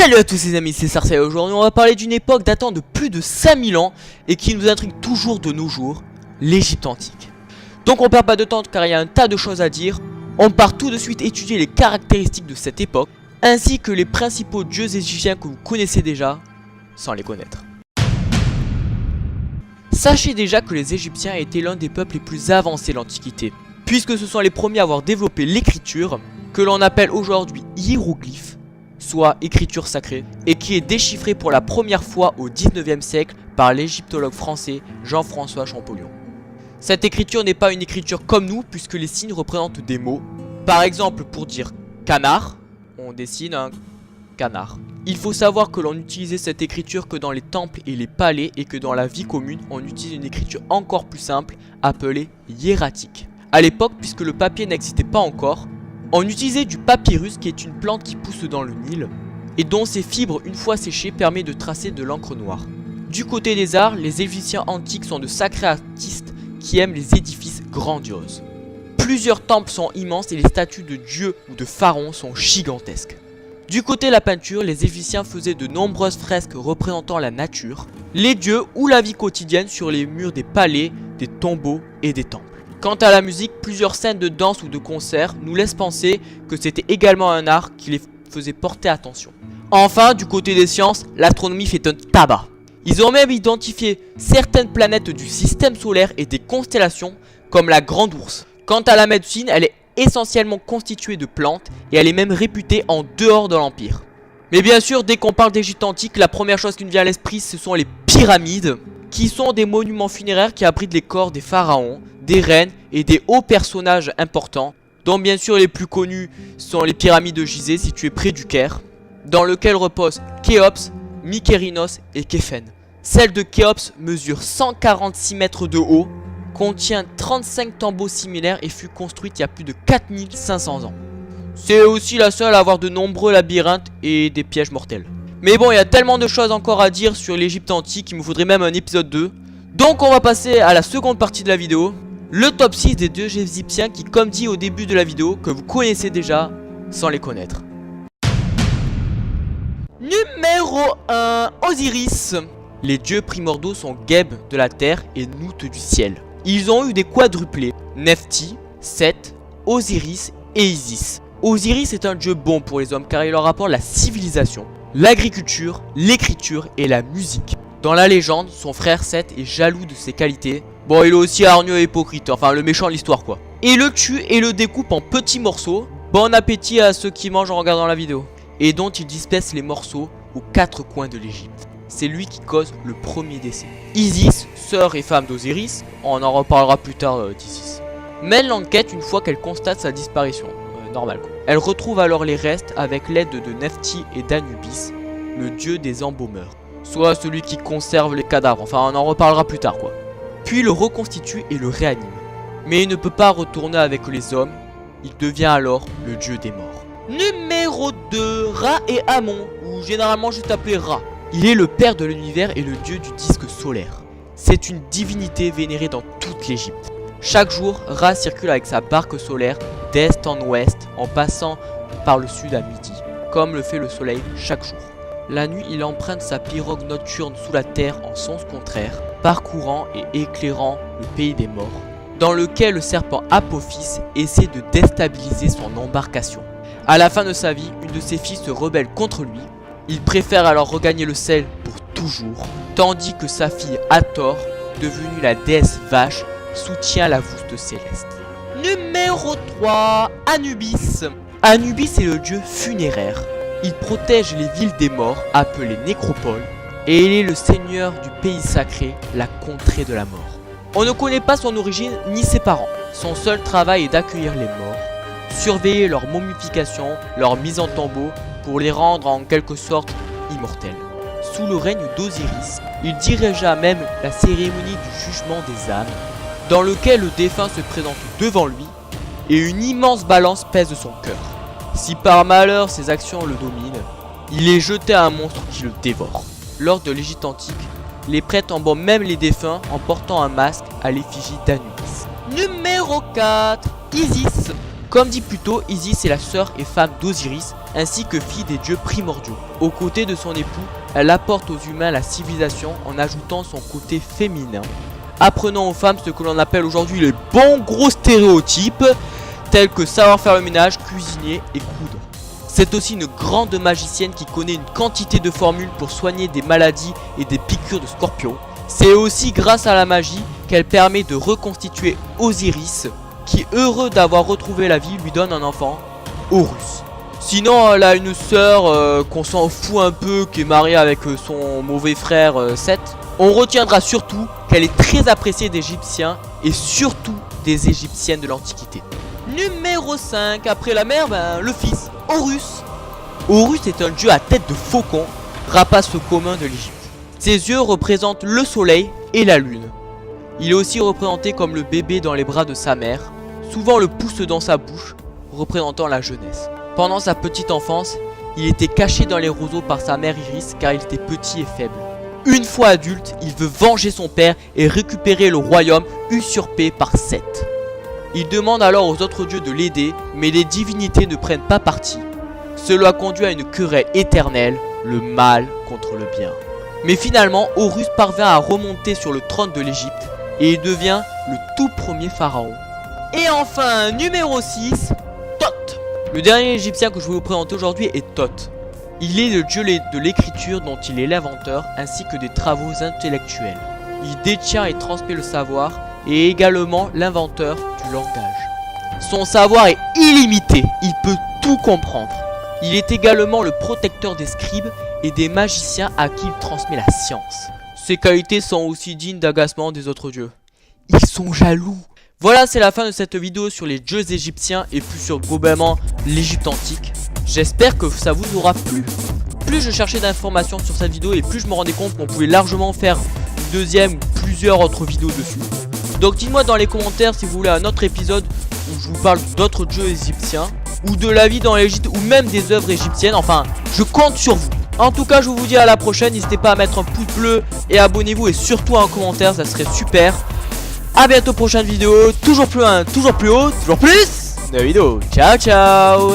Salut à tous les amis, c'est Sarcey et aujourd'hui on va parler d'une époque datant de plus de 5000 ans et qui nous intrigue toujours de nos jours, l'Égypte antique. Donc on perd pas de temps car il y a un tas de choses à dire. On part tout de suite étudier les caractéristiques de cette époque, ainsi que les principaux dieux égyptiens que vous connaissez déjà, sans les connaître. Sachez déjà que les Égyptiens étaient l'un des peuples les plus avancés de l'Antiquité, puisque ce sont les premiers à avoir développé l'écriture, que l'on appelle aujourd'hui hiéroglyphe, soit écriture sacrée, et qui est déchiffrée pour la première fois au 19e siècle par l'égyptologue français Jean-François Champollion. Cette écriture n'est pas une écriture comme nous, puisque les signes représentent des mots. Par exemple, pour dire canard, on dessine un canard. Il faut savoir que l'on utilisait cette écriture que dans les temples et les palais, et que dans la vie commune, on utilise une écriture encore plus simple, appelée hiératique. A l'époque, puisque le papier n'existait pas encore, on utilisait du papyrus, qui est une plante qui pousse dans le Nil et dont ses fibres, une fois séchées, permet de tracer de l'encre noire. Du côté des arts, les Égyptiens antiques sont de sacrés artistes qui aiment les édifices grandioses. Plusieurs temples sont immenses et les statues de dieux ou de pharaons sont gigantesques. Du côté de la peinture, les Égyptiens faisaient de nombreuses fresques représentant la nature, les dieux ou la vie quotidienne sur les murs des palais, des tombeaux et des temples. Quant à la musique, plusieurs scènes de danse ou de concert nous laissent penser que c'était également un art qui les faisait porter attention. Enfin, du côté des sciences, l'astronomie fait un tabac. Ils ont même identifié certaines planètes du système solaire et des constellations comme la Grande Ourse. Quant à la médecine, elle est essentiellement constituée de plantes et elle est même réputée en dehors de l'Empire. Mais bien sûr, dès qu'on parle d'Égypte antique, la première chose qui nous vient à l'esprit, ce sont les pyramides, qui sont des monuments funéraires qui abritent les corps des pharaons, des reines et des hauts personnages importants, dont bien sûr les plus connus sont les pyramides de Gizeh situées près du Caire, dans lequel reposent Khéops, Mykérinos et Képhen. Celle de Khéops mesure 146 mètres de haut, contient 35 tombeaux similaires et fut construite il y a plus de 4500 ans. C'est aussi la seule à avoir de nombreux labyrinthes et des pièges mortels. Mais bon, il y a tellement de choses encore à dire sur l'Égypte antique qu'il me faudrait même un épisode 2. Donc on va passer à la seconde partie de la vidéo, le top 6 des dieux égyptiens qui, comme dit au début de la vidéo, que vous connaissez déjà sans les connaître. Numéro 1, Osiris. Les dieux primordiaux sont Geb de la terre et Nout du ciel. Ils ont eu des quadruplés, Nephti, Seth, Osiris et Isis. Osiris est un dieu bon pour les hommes car il leur apporte la civilisation, l'agriculture, l'écriture et la musique. Dans la légende, son frère Seth est jaloux de ses qualités. Bon, il est aussi hargneux et hypocrite, enfin le méchant de l'histoire quoi. Il le tue et le découpe en petits morceaux. Bon appétit à ceux qui mangent en regardant la vidéo. Et dont il disperse les morceaux aux 4 coins de l'Égypte. C'est lui qui cause le premier décès. Isis, sœur et femme d'Osiris, on en reparlera plus tard d'Isis, mène l'enquête une fois qu'elle constate sa disparition. Normal quoi. Elle retrouve alors les restes avec l'aide de Nephti et d'Anubis, le dieu des embaumeurs. Soit celui qui conserve les cadavres, enfin on en reparlera plus tard quoi. Puis le reconstitue et le réanime. Mais il ne peut pas retourner avec les hommes, il devient alors le dieu des morts. Numéro 2, Ra et Amon, ou généralement juste appelé Ra. Il est le père de l'univers et le dieu du disque solaire. C'est une divinité vénérée dans toute l'Égypte. Chaque jour, Ra circule avec sa barque solaire d'est en ouest en passant par le sud à midi, comme le fait le soleil chaque jour. La nuit, il emprunte sa pirogue nocturne sous la terre en sens contraire, parcourant et éclairant le pays des morts, dans lequel le serpent Apophis essaie de déstabiliser son embarcation. À la fin de sa vie, une de ses filles se rebelle contre lui. Il préfère alors regagner le ciel pour toujours, tandis que sa fille Hathor, devenue la déesse vache, soutient la voûte céleste. Numéro 3, Anubis. Anubis est le dieu funéraire. Il protège les villes des morts, appelées nécropoles, et il est le seigneur du pays sacré, la contrée de la mort. On ne connaît pas son origine ni ses parents. Son seul travail est d'accueillir les morts, surveiller leur momification, leur mise en tombeau, pour les rendre en quelque sorte immortels. Sous le règne d'Osiris, il dirigea même la cérémonie du jugement des âmes, dans lequel le défunt se présente devant lui, et une immense balance pèse son cœur. Si par malheur ses actions le dominent, il est jeté à un monstre qui le dévore. Lors de l'Égypte antique, les prêtres embaument même les défunts en portant un masque à l'effigie d'Anubis. Numéro 4, Isis. Comme dit plus tôt, Isis est la sœur et femme d'Osiris, ainsi que fille des dieux primordiaux. Aux côtés de son époux, elle apporte aux humains la civilisation en ajoutant son côté féminin, apprenant aux femmes ce que l'on appelle aujourd'hui les bons gros stéréotypes, tels que savoir faire le ménage, cuisiner et coudre. C'est aussi une grande magicienne qui connaît une quantité de formules pour soigner des maladies et des piqûres de scorpions. C'est aussi grâce à la magie qu'elle permet de reconstituer Osiris, qui, heureux d'avoir retrouvé la vie, lui donne un enfant, Horus. Sinon, elle a une sœur qu'on s'en fout un peu, qui est mariée avec son mauvais frère Seth. On retiendra surtout qu'elle est très appréciée des Égyptiens et surtout des Égyptiennes de l'Antiquité. Numéro 5, après la mère, le fils, Horus. Horus est un dieu à tête de faucon, rapace commun de l'Égypte. Ses yeux représentent le soleil et la lune. Il est aussi représenté comme le bébé dans les bras de sa mère, souvent le pouce dans sa bouche, représentant la jeunesse. Pendant sa petite enfance, il était caché dans les roseaux par sa mère Iris car il était petit et faible. Une fois adulte, il veut venger son père et récupérer le royaume usurpé par Seth. Il demande alors aux autres dieux de l'aider, mais les divinités ne prennent pas parti. Cela conduit à une querelle éternelle, le mal contre le bien. Mais finalement, Horus parvient à remonter sur le trône de l'Égypte et il devient le tout premier pharaon. Et enfin, numéro 6, Thoth. Le dernier égyptien que je vais vous présenter aujourd'hui est Thoth. Il est le dieu de l'écriture dont il est l'inventeur ainsi que des travaux intellectuels. Il détient et transmet le savoir et est également l'inventeur du langage. Son savoir est illimité, il peut tout comprendre. Il est également le protecteur des scribes et des magiciens à qui il transmet la science. Ses qualités sont aussi dignes d'agacement des autres dieux. Ils sont jaloux. Voilà, c'est la fin de cette vidéo sur les dieux égyptiens et plus sur globalement l'Égypte antique. J'espère que ça vous aura plu. Plus je cherchais d'informations sur cette vidéo et plus je me rendais compte qu'on pouvait largement faire une deuxième ou plusieurs autres vidéos dessus. Donc dites-moi dans les commentaires si vous voulez un autre épisode où je vous parle d'autres dieux égyptiens ou de la vie dans l'Égypte ou même des œuvres égyptiennes. Enfin, je compte sur vous. En tout cas, je vous dis à la prochaine. N'hésitez pas à mettre un pouce bleu et abonnez-vous et surtout un commentaire, ça serait super. A bientôt, prochaine vidéo. Toujours plus loin, toujours plus haut, toujours plus de vidéos. Ciao, ciao.